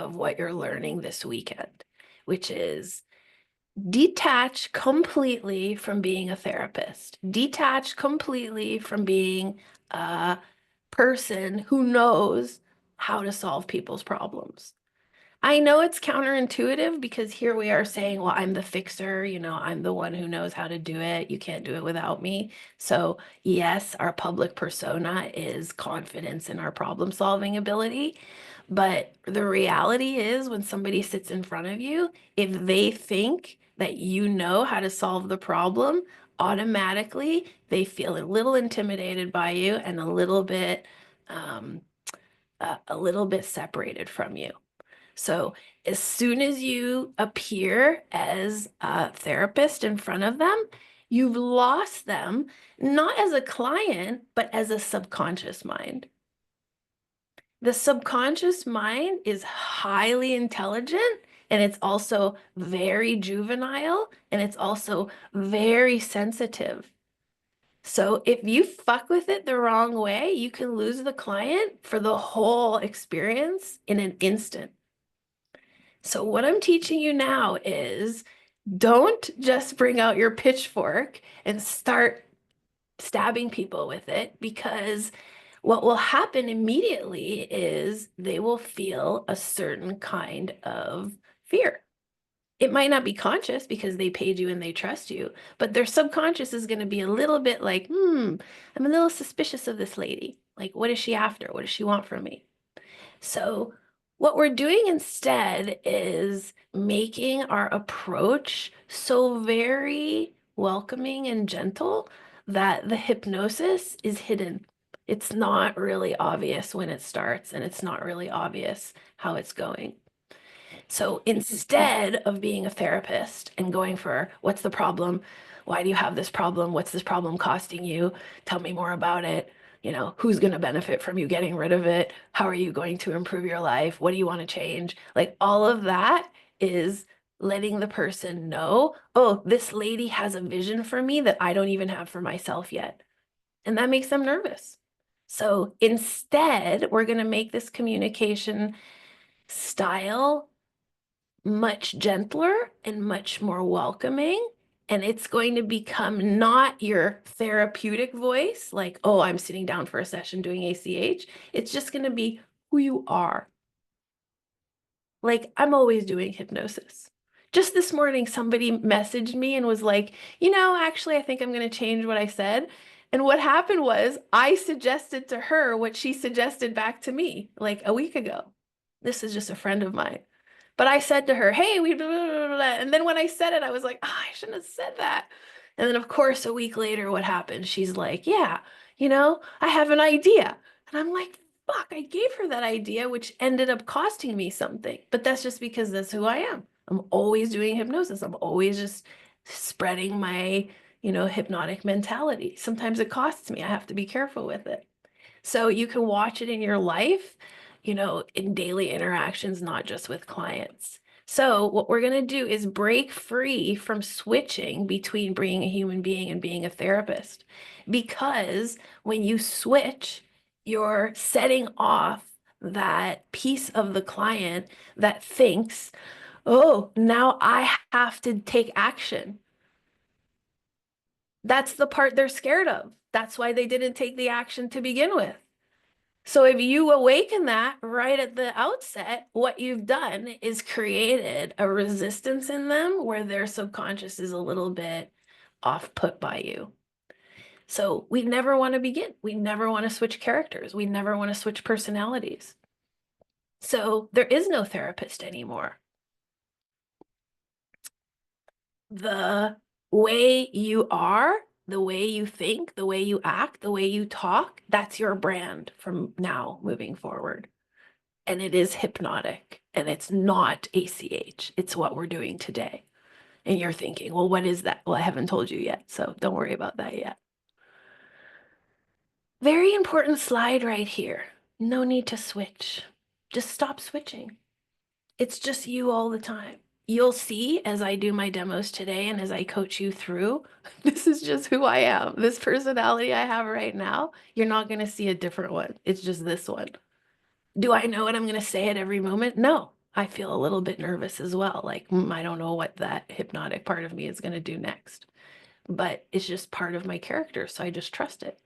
of what you're learning this weekend, which is detach completely from being a therapist, detach completely from being a person who knows how to solve people's problems. I know it's counterintuitive because here we are saying, well, I'm the fixer, I'm the one who knows how to do it. You can't do it without me. So, yes, our public persona is confidence in our problem solving ability. But the reality is, when somebody sits in front of you, if they think that you know how to solve the problem, automatically they feel a little intimidated by you and um, a little bit separated from you. So as soon as you appear as a therapist in front of them, you've lost them, not as a client, but as a subconscious mind. The subconscious mind is highly intelligent, and it's also very juvenile, and it's also very sensitive. So if you fuck with it the wrong way, you can lose the client for the whole experience in an instant. So what I'm teaching you now is don't just bring out your pitchfork and start stabbing people with it, because what will happen immediately is they will feel a certain kind of fear. It might not be conscious because they paid you and they trust you, but their subconscious is going to be a little bit like, I'm a little suspicious of this lady. Like, what is she after? What does she want from me? So what we're doing instead is making our approach so very welcoming and gentle that the hypnosis is hidden. It's not really obvious when it starts, and it's not really obvious how it's going. So instead of being a therapist and going for what's the problem? Why do you have this problem? What's this problem costing you? Tell me more about it. Who's going to benefit from you getting rid of it? How are you going to improve your life? What do you want to change? Like, all of that is letting the person know, oh, this lady has a vision for me that I don't even have for myself yet. And that makes them nervous. So instead, we're going to make this communication style much gentler and much more welcoming. And it's going to become not your therapeutic voice, like, oh, I'm sitting down for a session doing ACH. It's just going to be who you are. Like, I'm always doing hypnosis. Just this morning, somebody messaged me and was like, actually, I think I'm going to change what I said. And what happened was I suggested to her what she suggested back to me like a week ago. This is just a friend of mine. But I said to her, hey, we blah, blah, blah, blah. And then when I said it, I was like, oh, I shouldn't have said that. And then, of course, a week later, what happened? She's like, yeah, I have an idea. And I'm like, fuck, I gave her that idea, which ended up costing me something. But that's just because that's who I am. I'm always doing hypnosis. I'm always just spreading my, hypnotic mentality. Sometimes it costs me. I have to be careful with it. So you can watch it in your life, in daily interactions, not just with clients. So what we're going to do is break free from switching between being a human being and being a therapist. Because when you switch, you're setting off that piece of the client that thinks, oh, now I have to take action. That's the part they're scared of. That's why they didn't take the action to begin with. So if you awaken that right at the outset, what you've done is created a resistance in them where their subconscious is a little bit off put by you. So we never want to begin. We never want to switch characters. We never want to switch personalities. So there is no therapist anymore. The way you are, the way you think, the way you act, the way you talk, that's your brand from now moving forward. And it is hypnotic, and it's not ACH. It's what we're doing today. And you're thinking, well, what is that? Well, I haven't told you yet, so don't worry about that yet. Very important slide right here. No need to switch. Just stop switching. It's just you all the time. You'll see as I do my demos today and as I coach you through, this is just who I am. This personality I have right now, you're not going to see a different one. It's just this one. Do I know what I'm going to say at every moment? No. I feel a little bit nervous as well. Like, I don't know what that hypnotic part of me is going to do next. But it's just part of my character. So I just trust it.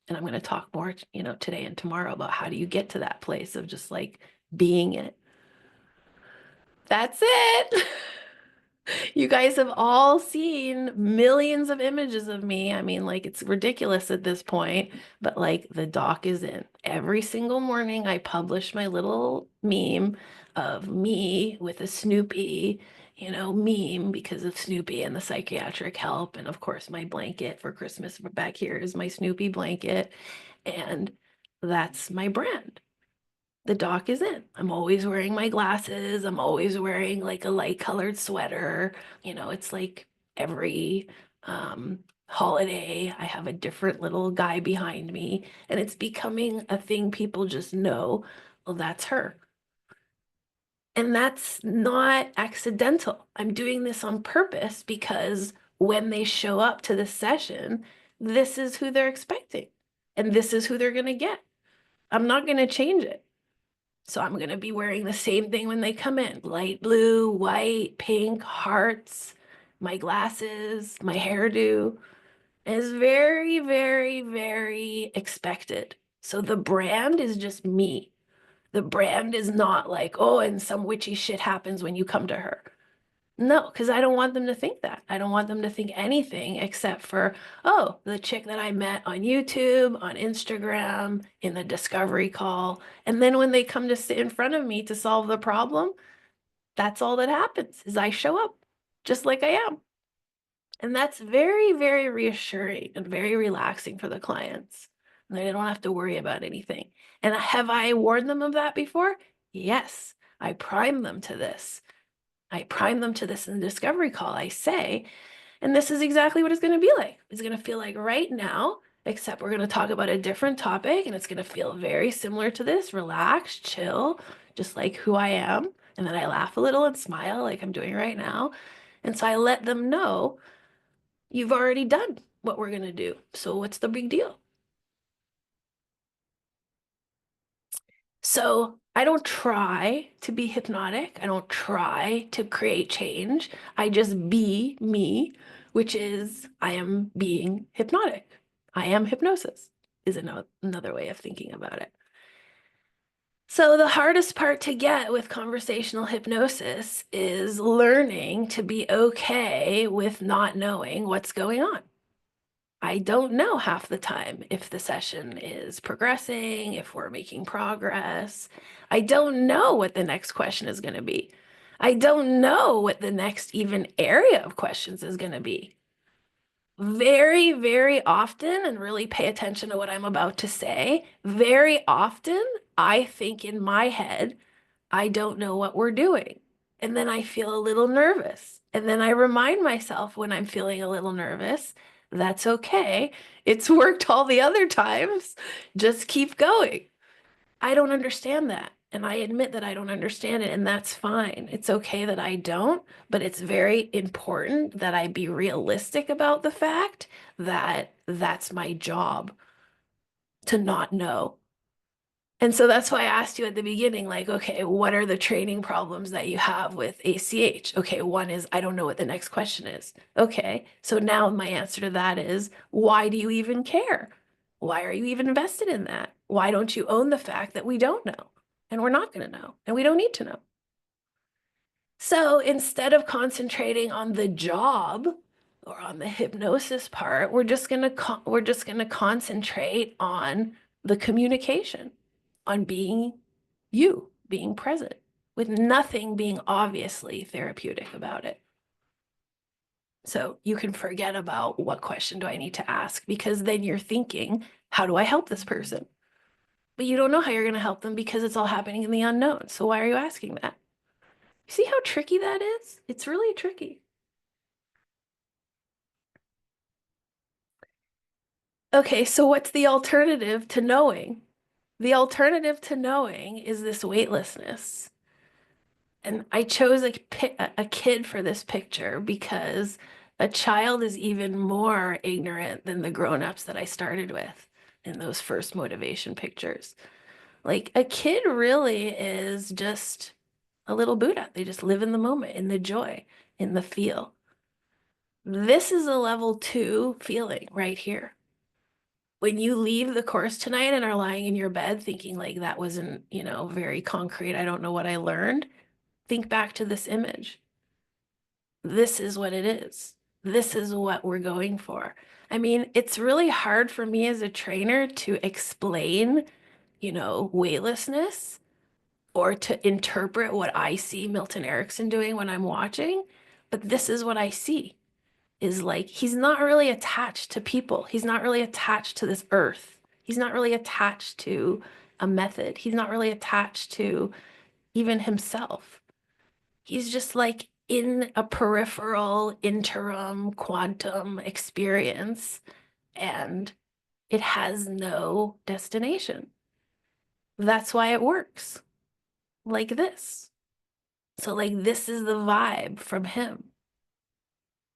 And I'm going to talk more, today and tomorrow about how do you get to that place of just like being it. That's it. You guys have all seen millions of images of me. I mean, like, it's ridiculous at this point, but like, the doc is in. Every single morning, I publish my little meme of me with a Snoopy, meme because of Snoopy and the psychiatric help. And of course, my blanket for Christmas back here is my Snoopy blanket. And that's my brand. The doc is in. I'm always wearing my glasses. I'm always wearing like a light colored sweater. It's like every holiday, I have a different little guy behind me, and it's becoming a thing people just know, well, that's her. And that's not accidental. I'm doing this on purpose because when they show up to the session, this is who they're expecting, and this is who they're going to get. I'm not going to change it. So I'm going to be wearing the same thing when they come in. Light blue, white, pink, hearts, my glasses, my hairdo is very, very, very expected. So the brand is just me. The brand is not like, oh, and some witchy shit happens when you come to her. No, because I don't want them to think that. I don't want them to think anything except for, oh, the chick that I met on YouTube, on Instagram, in the discovery call. And then when they come to sit in front of me to solve the problem, that's all that happens is I show up just like I am. And that's very, very reassuring and very relaxing for the clients. And they don't have to worry about anything. And have I warned them of that before? Yes, I prime them to this. I prime them to this in the discovery call. I say, and this is exactly what it's going to be like. It's going to feel like right now, except we're going to talk about a different topic, and it's going to feel very similar to this, relaxed, chill, just like who I am. And then I laugh a little and smile like I'm doing right now. And so I let them know you've already done what we're going to do. So what's the big deal? So I don't try to be hypnotic. I don't try to create change. I just be me, which is I am being hypnotic. I am hypnosis, is another way of thinking about it. So the hardest part to get with conversational hypnosis is learning to be okay with not knowing what's going on. I don't know half the time if the session is progressing, if we're making progress. I don't know what the next question is going to be. I don't know what the next even area of questions is going to be. Very, very often, and really pay attention to what I'm about to say, very often I think in my head, I don't know what we're doing. And then I feel a little nervous. And then I remind myself when I'm feeling a little nervous, that's okay. It's worked all the other times. Just keep going. I don't understand that. And I admit that I don't understand it, and that's fine. It's okay that I don't, but it's very important that I be realistic about the fact that that's my job to not know. And so that's why I asked you at the beginning, like, okay, what are the training problems that you have with ACH? Okay, one is I don't know what the next question is. Okay, so now my answer to that is why do you even care? Why are you even invested in that? Why don't you own the fact that we don't know and we're not going to know and we don't need to know? So instead of concentrating on the job or on the hypnosis part, we're just going to concentrate on the communication, on being you, being present, with nothing being obviously therapeutic about it. So you can forget about what question do I need to ask, because then you're thinking, how do I help this person? But you don't know how you're going to help them because it's all happening in the unknown. So why are you asking that? See how tricky that is? It's really tricky. Okay, so what's the alternative to knowing? The alternative to knowing is this weightlessness. And I chose a kid for this picture because a child is even more ignorant than the grown-ups that I started with in those first motivation pictures. Like a kid really is just a little Buddha. They just live in the moment, in the joy, in the feel. This is a level 2 feeling right here. When you leave the course tonight and are lying in your bed thinking like that wasn't, very concrete, I don't know what I learned, think back to this image. This is what it is. This is what we're going for. I mean, it's really hard for me as a trainer to explain, weightlessness or to interpret what I see Milton Erickson doing when I'm watching, but this is what I see. Is like he's not really attached to people. He's not really attached to this earth. He's not really attached to a method. He's not really attached to even himself. He's just like in a peripheral interim quantum experience, and it has no destination. That's why it works like this. So like this is the vibe from him.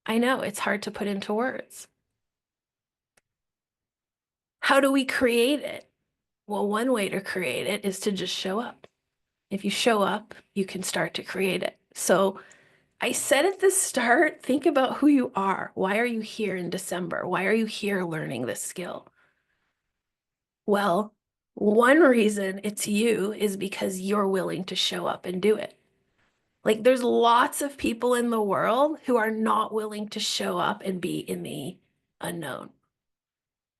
I know it's hard to put into words. How do we create it? Well, one way to create it is to just show up. If you show up, you can start to create it. So I said at the start, think about who you are. Why are you here in December? Why are you here learning this skill? Well, one reason it's you is because you're willing to show up and do it. Like there's lots of people in the world who are not willing to show up and be in the unknown.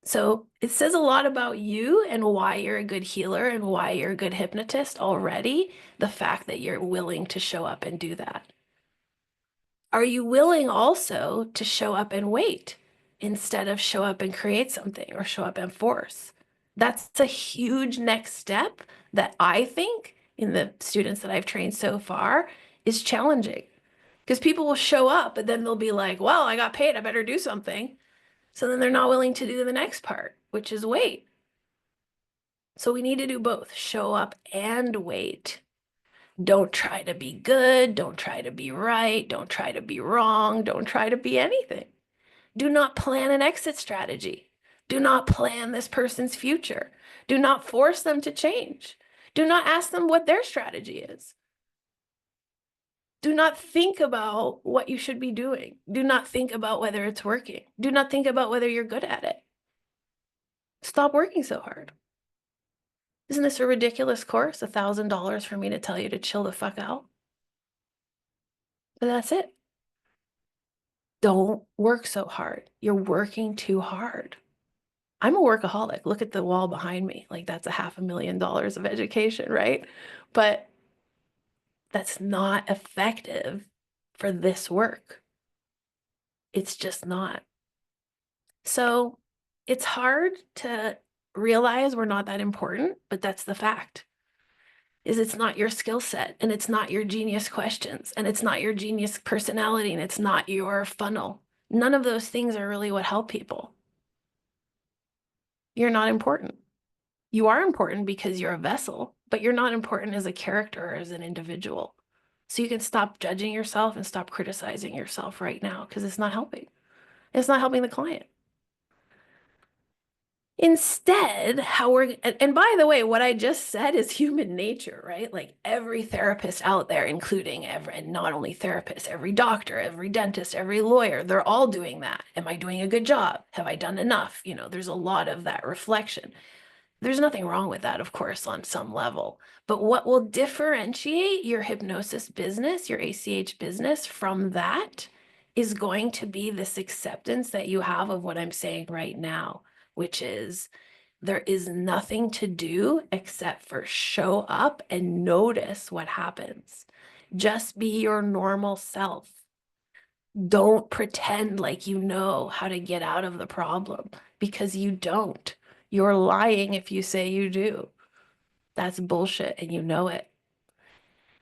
So it says a lot about you and why you're a good healer and why you're a good hypnotist already, the fact that you're willing to show up and do that. Are you willing also to show up and wait instead of show up and create something or show up and force? That's a huge next step that I think in the students that I've trained so far is challenging because people will show up, but then they'll be like, well, I got paid, I better do something. So then they're not willing to do the next part, which is wait. So we need to do both, show up and wait. Don't try to be good. Don't try to be right. Don't try to be wrong. Don't try to be anything. Do not plan an exit strategy. Do not plan this person's future. Do not force them to change. Do not ask them what their strategy is. Do not think about what you should be doing. Do not think about whether it's working. Do not think about whether you're good at it. Stop working so hard. Isn't this a ridiculous course? $1,000 for me to tell you to chill the fuck out? But that's it. Don't work so hard. You're working too hard. I'm a workaholic. Look at the wall behind me. Like that's $500,000 of education, right? But that's not effective for this work. It's just not. So it's hard to realize we're not that important, but that's the fact. Is it's not your skill set and it's not your genius questions and it's not your genius personality and it's not your funnel. None of those things are really what help people. You're not important. You are important because you're a vessel, but you're not important as a character or as an individual. So you can stop judging yourself and stop criticizing yourself right now because it's not helping. It's not helping the client. Instead, and by the way, what I just said is human nature, right? Like every therapist out there, including and not only therapists, every doctor, every dentist, every lawyer, they're all doing that. Am I doing a good job? Have I done enough? There's a lot of that reflection. There's nothing wrong with that, of course, on some level. But what will differentiate your hypnosis business, your ACH business from that is going to be this acceptance that you have of what I'm saying right now, which is there is nothing to do except for show up and notice what happens. Just be your normal self. Don't pretend like you know how to get out of the problem because you don't. You're lying if you say you do. That's bullshit and you know it.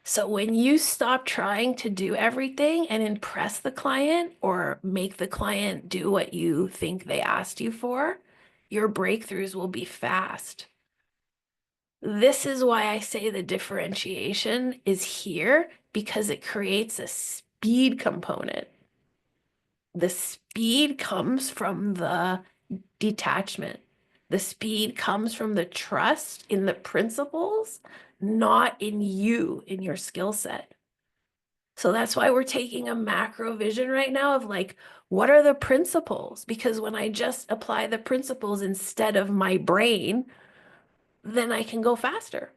So when you stop trying to do everything and impress the client or make the client do what you think they asked you for, your breakthroughs will be fast. This is why I say the differentiation is here because it creates a speed component. The speed comes from the detachment. The speed comes from the trust in the principles, not in you, in your skill set. So that's why we're taking a macro vision right now of like, what are the principles? Because when I just apply the principles instead of my brain, then I can go faster.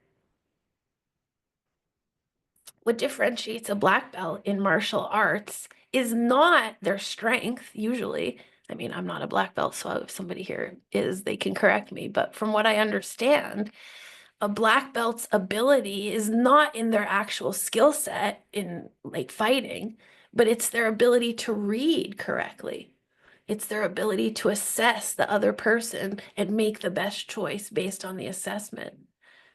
What differentiates a black belt in martial arts is not their strength, usually. I mean, I'm not a black belt, so if somebody here is, they can correct me. But from what I understand, a black belt's ability is not in their actual skill set in like fighting, but it's their ability to read correctly. It's their ability to assess the other person and make the best choice based on the assessment.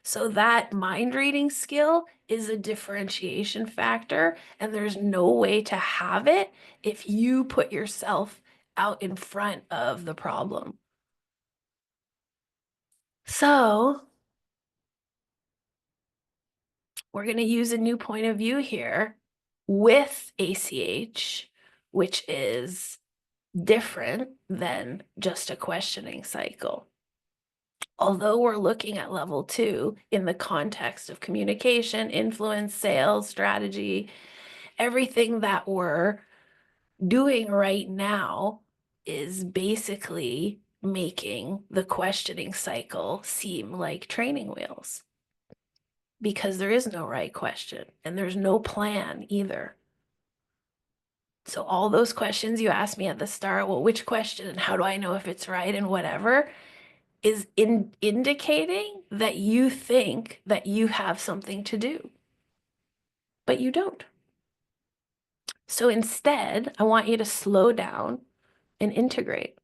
So that mind reading skill is a differentiation factor, and there's no way to have it if you put yourself out in front of the problem. So we're going to use a new point of view here with ACH, which is different than just a questioning cycle. Although we're looking at level 2 in the context of communication, influence, sales, strategy, everything that we're doing right now is basically making the questioning cycle seem like training wheels, because there is no right question and there's no plan either. So all those questions you asked me at the start, well, which question and how do I know if it's right and whatever, is indicating that you think that you have something to do, but you don't. So instead, I want you to slow down and integrate.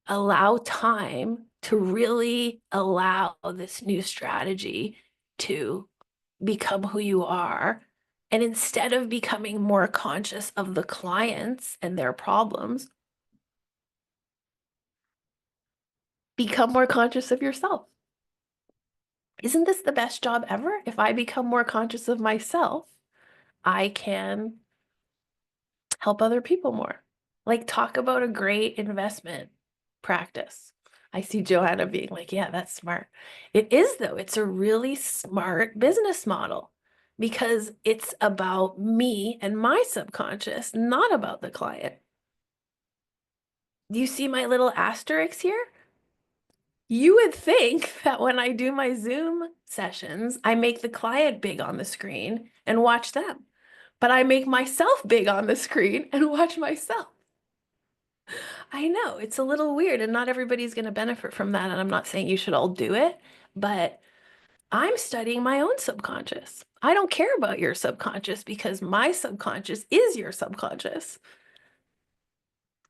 Allow time to really allow this new strategy to become who you are. And instead of becoming more conscious of the clients and their problems, become more conscious of yourself. Isn't this the best job ever? If I become more conscious of myself, I can help other people more. Like, talk about a great investment practice. I see Joanna being like, yeah, that's smart. It is, though. It's a really smart business model because it's about me and my subconscious, not about the client. Do you see my little asterisks here? You would think that when I do my Zoom sessions, I make the client big on the screen and watch them, but I make myself big on the screen and watch myself. I know it's a little weird and not everybody's going to benefit from that. And I'm not saying you should all do it, but I'm studying my own subconscious. I don't care about your subconscious because my subconscious is your subconscious.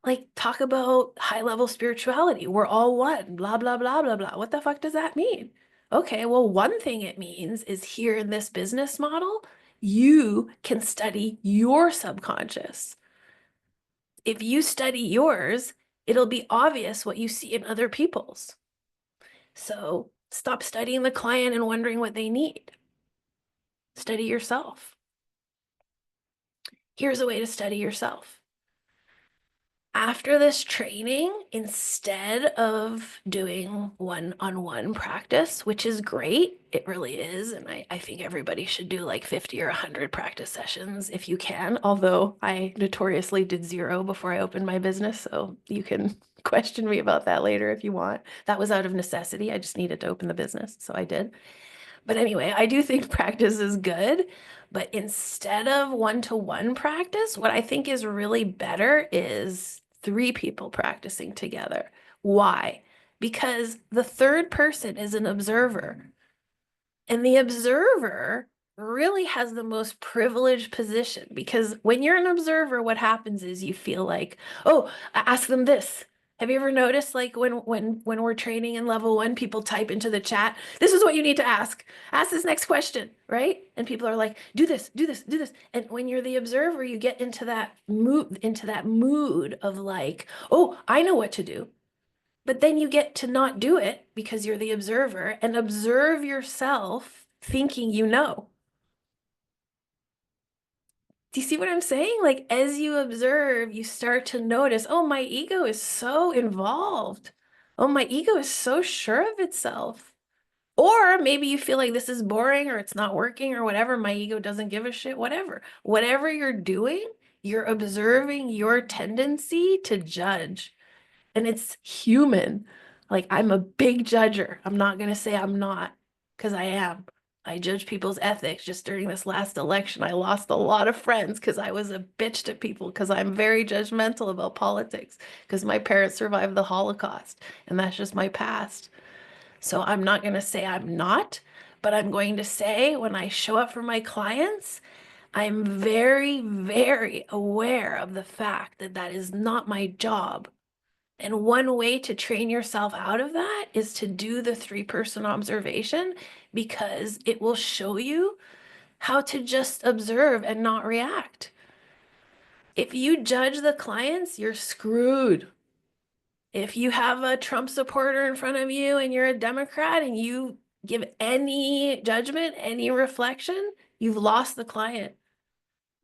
Like, talk about high level spirituality. We're all one, blah, blah, blah, blah, blah. What the fuck does that mean? Okay, well, one thing it means is here in this business model, you can study your subconscious. If you study yours, it'll be obvious what you see in other people's. So stop studying the client and wondering what they need. Study yourself. Here's a way to study yourself. After this training, instead of doing one-on-one practice, which is great, it really is, and I think everybody should do like 50 or 100 practice sessions if you can, although I notoriously did 0 before I opened my business, so you can question me about that later if you want. That was out of necessity. I just needed to open the business, so I did. But anyway, I do think practice is good, but instead of one-to-one practice, what I think is really better is 3 people practicing together. Why? Because the third person is an observer, and the observer really has the most privileged position, because when you're an observer, what happens is you feel like, oh, ask them this. Have you ever noticed, like, when we're training in level 1, people type into the chat, this is what you need to ask. Ask this next question, right? And people are like, do this, do this, do this. And when you're the observer, you get into that mood of like, oh, I know what to do. But then you get to not do it because you're the observer and observe yourself thinking you know. Do you see what I'm saying? Like, as you observe, you start to notice, oh, my ego is so involved. Oh, my ego is so sure of itself. Or maybe you feel like this is boring or it's not working or whatever. My ego doesn't give a shit, whatever. Whatever you're doing, you're observing your tendency to judge. And it's human. Like, I'm a big judger. I'm not going to say I'm not, because I am. I judge people's ethics. Just during this last election, I lost a lot of friends because I was a bitch to people because I'm very judgmental about politics because my parents survived the Holocaust and that's just my past. So I'm not going to say I'm not, but I'm going to say when I show up for my clients, I'm very, very aware of the fact that that is not my job. And one way to train yourself out of that is to do the 3-person observation because it will show you how to just observe and not react. If you judge the clients, you're screwed. If you have a Trump supporter in front of you and you're a Democrat and you give any judgment, any reflection, you've lost the client.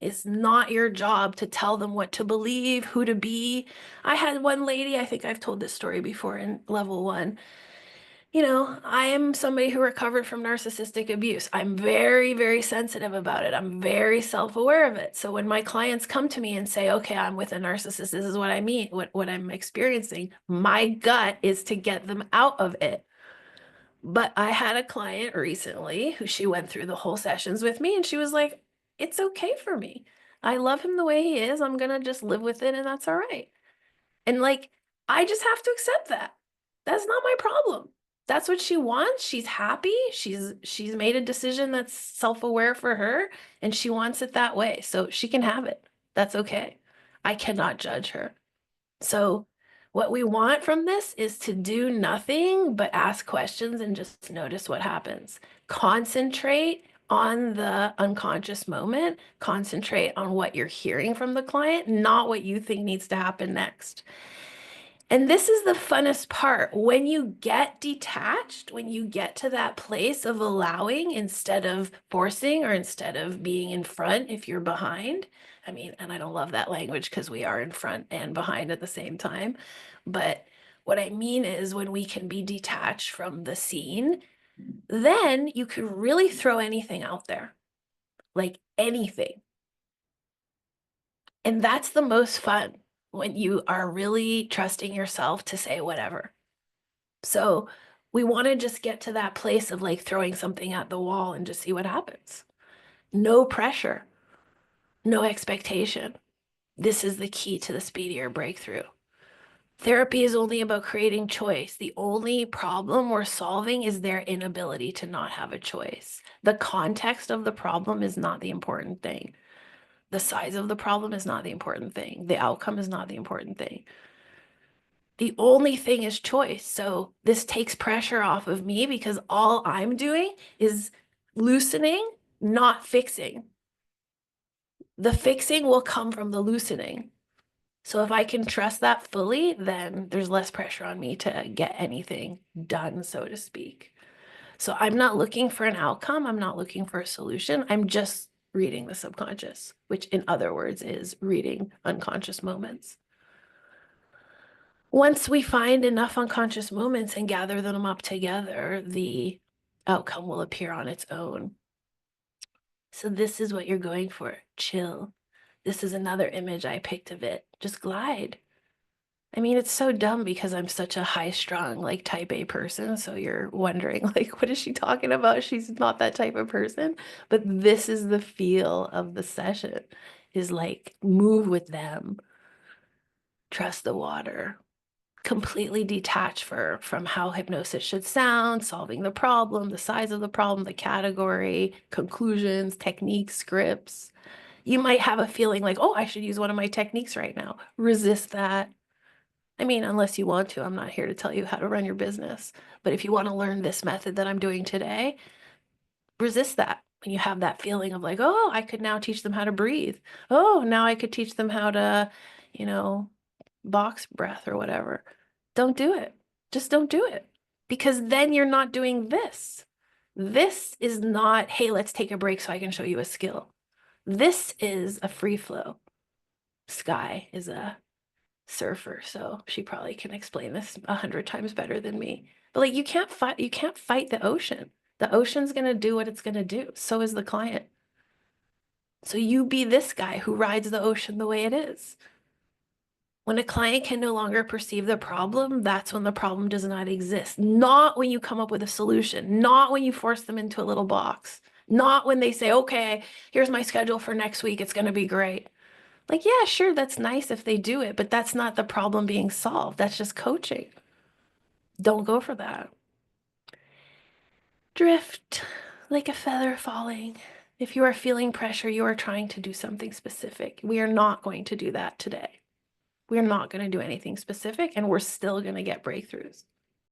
It's not your job to tell them what to believe, who to be. I had one lady, I think I've told this story before in level 1. I am somebody who recovered from narcissistic abuse. I'm very, very sensitive about it. I'm very self-aware of it. So when my clients come to me and say, okay, I'm with a narcissist, this is what I mean, what I'm experiencing, my gut is to get them out of it. But I had a client recently who she went through the whole sessions with me and she was like, it's okay for me. I love him the way he is. I'm gonna just live with it and that's all right. And like, I just have to accept that. That's not my problem. That's what she wants. She's happy. She's made a decision that's self-aware for her and she wants it that way. So she can have it. That's okay. I cannot judge her. So what we want from this is to do nothing but ask questions and just notice what happens. Concentrate on the unconscious moment. Concentrate on what you're hearing from the client, not what you think needs to happen next. And this is the funnest part. When you get detached, when you get to that place of allowing instead of forcing or instead of being in front if you're behind. I mean, and I don't love that language because we are in front and behind at the same time. But what I mean is when we can be detached from the scene, then you can really throw anything out there, like anything. And that's the most fun when you are really trusting yourself to say whatever. So we want to just get to that place of like throwing something at the wall and just see what happens. No pressure, no expectation. This is the key to the speedier breakthrough. Therapy is only about creating choice. The only problem we're solving is their inability to not have a choice. The context of the problem is not the important thing. The size of the problem is not the important thing. The outcome is not the important thing. The only thing is choice. So this takes pressure off of me because all I'm doing is loosening, not fixing. The fixing will come from the loosening. So if I can trust that fully, then there's less pressure on me to get anything done, so to speak. So I'm not looking for an outcome. I'm not looking for a solution. I'm just reading the subconscious, which in other words is reading unconscious moments. Once we find enough unconscious moments and gather them up together, the outcome will appear on its own. So this is what you're going for. Chill. This is another image I picked of it. Just glide. I mean, it's so dumb because I'm such a high-strung, like type A person. So you're wondering, like, what is she talking about? She's not that type of person. But this is the feel of the session, is like move with them, trust the water, completely detached from how hypnosis should sound, solving the problem, the size of the problem, the category, conclusions, techniques, scripts. You might have a feeling like, oh, I should use one of my techniques right now. Resist that. I mean, unless you want to, I'm not here to tell you how to run your business. But if you want to learn this method that I'm doing today, resist that. When you have that feeling of like, oh, I could now teach them how to breathe. Oh, now I could teach them how to, you know, box breath or whatever. Don't do it. Just don't do it. Because then you're not doing this. This is not, hey, let's take a break so I can show you a skill. This is a free flow. Sky is a surfer, so she probably can explain this 100 times better than me. But like, you can't fight the ocean. The ocean's going to do what it's going to do. So is the client. So you be this guy who rides the ocean the way it is. When a client can no longer perceive the problem, that's when the problem does not exist. Not when you come up with a solution, not when you force them into a little box, not when they say, okay, here's my schedule for next week. It's going to be great. Like, yeah, sure, that's nice if they do it, but that's not the problem being solved. That's just coaching. Don't go for that. Drift like a feather falling. If you are feeling pressure, you are trying to do something specific. We are not going to do that today. We're not going to do anything specific, and we're still going to get breakthroughs.